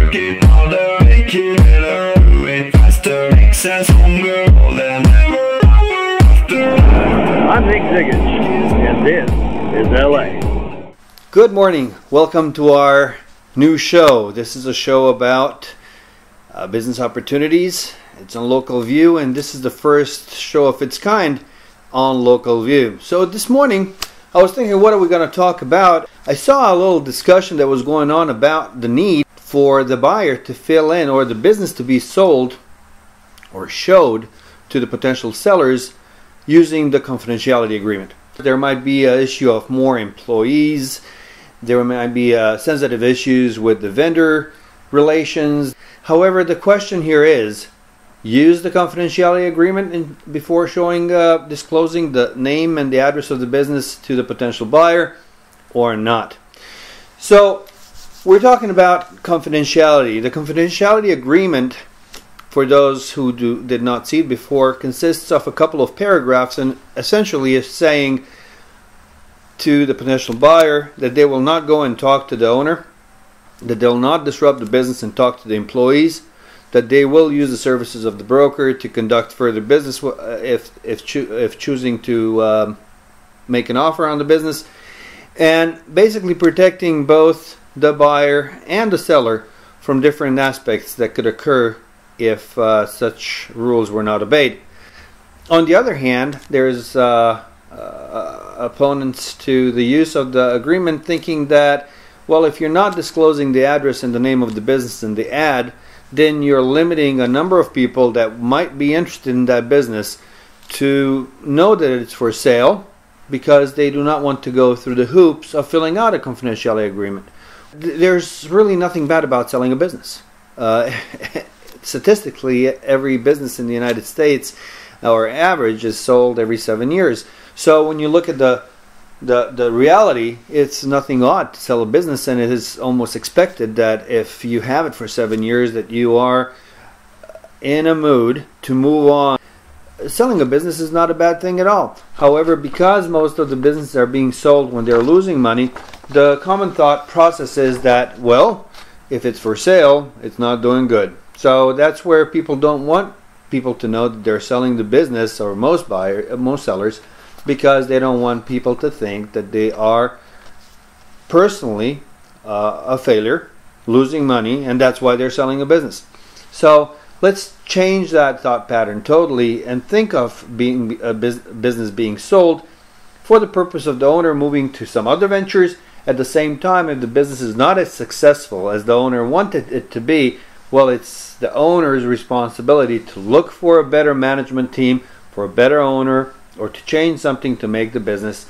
working harder, making better, do it faster, excess hunger, more than ever after. I'm Nick Ziggage, and this is LA. Good morning. Welcome to our new show. This is a show about business opportunities. It's on Local View, and this is the first show of its kind on Local View. So this morning, I was thinking, what are we going to talk about? I saw a little discussion that was going on about the need for the buyer to fill in, or the business to be sold or showed to the potential sellers using the confidentiality agreement. There might be an issue of more employees. There might be sensitive issues with the vendor relations. However, the question here is, use the confidentiality agreement before disclosing the name and the address of the business to the potential buyer or not. So we're talking about confidentiality. The confidentiality agreement, for those who did not see it before, consists of a couple of paragraphs and essentially is saying to the potential buyer that they will not go and talk to the owner, that they will not disrupt the business and talk to the employees, that they will use the services of the broker to conduct further business if choosing to make an offer on the business, and basically protecting both the buyer and the seller from different aspects that could occur if such rules were not obeyed. On the other hand, there's opponents to the use of the agreement thinking that, well, if you're not disclosing the address and the name of the business in the ad, then you're limiting a number of people that might be interested in that business to know that it's for sale, because they do not want to go through the hoops of filling out a confidentiality agreement. There's really nothing bad about selling a business. Statistically, every business in the United States, or average, is sold every 7 years. So when you look at the reality, it's nothing odd to sell a business, and it is almost expected that if you have it for 7 years, that you are in a mood to move on. Selling a business is not a bad thing at all. However, because most of the businesses are being sold when they're losing money, the common thought process is that, well, if it's for sale, it's not doing good. So that's where people don't want people to know that they're selling the business, or most sellers, because they don't want people to think that they are personally a failure, losing money, and that's why they're selling a business. So let's change that thought pattern totally and think of being a business being sold for the purpose of the owner moving to some other ventures. At the same time, if the business is not as successful as the owner wanted it to be, well, it's the owner's responsibility to look for a better management team, for a better owner, or to change something to make the business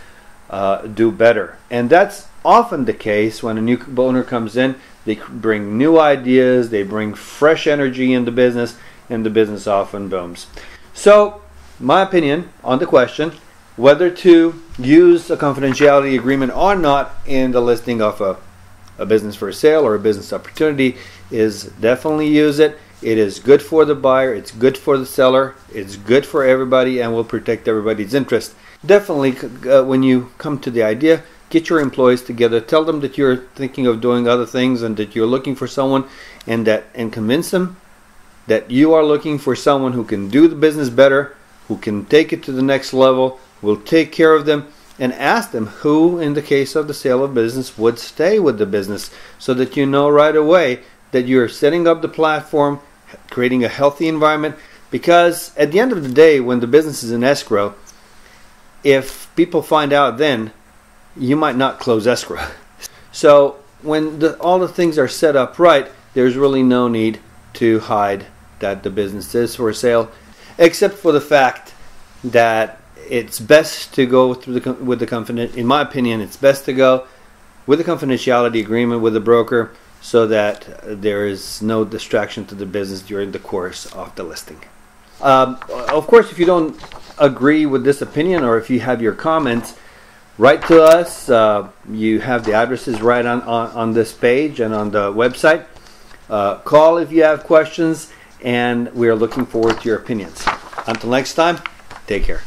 do better. And that's often the case when a new owner comes in. They bring new ideas, they bring fresh energy in the business, and the business often booms. So, my opinion on the question, whether to use a confidentiality agreement or not in the listing of a business for sale or a business opportunity, is definitely use it. It is good for the buyer, it's good for the seller, it's good for everybody, and will protect everybody's interest. Definitely, when you come to the idea, get your employees together, tell them that you're thinking of doing other things and that you're looking for someone, and convince them that you are looking for someone who can do the business better, who can take it to the next level, will take care of them, and ask them who, in the case of the sale of business, would stay with the business, so that you know right away that you're setting up the platform, creating a healthy environment. Because at the end of the day, when the business is in escrow, if people find out then, you might not close escrow. So when all the things are set up right, there's really no need to hide that the business is for sale, except for the fact that it's best to go through in my opinion, it's best to go with a confidentiality agreement with the broker, so that there is no distraction to the business during the course of the listing. Of course, if you don't agree with this opinion, or if you have your comments, write to us. You have the addresses right on this page and on the website. Call if you have questions, and we are looking forward to your opinions. Until next time, take care.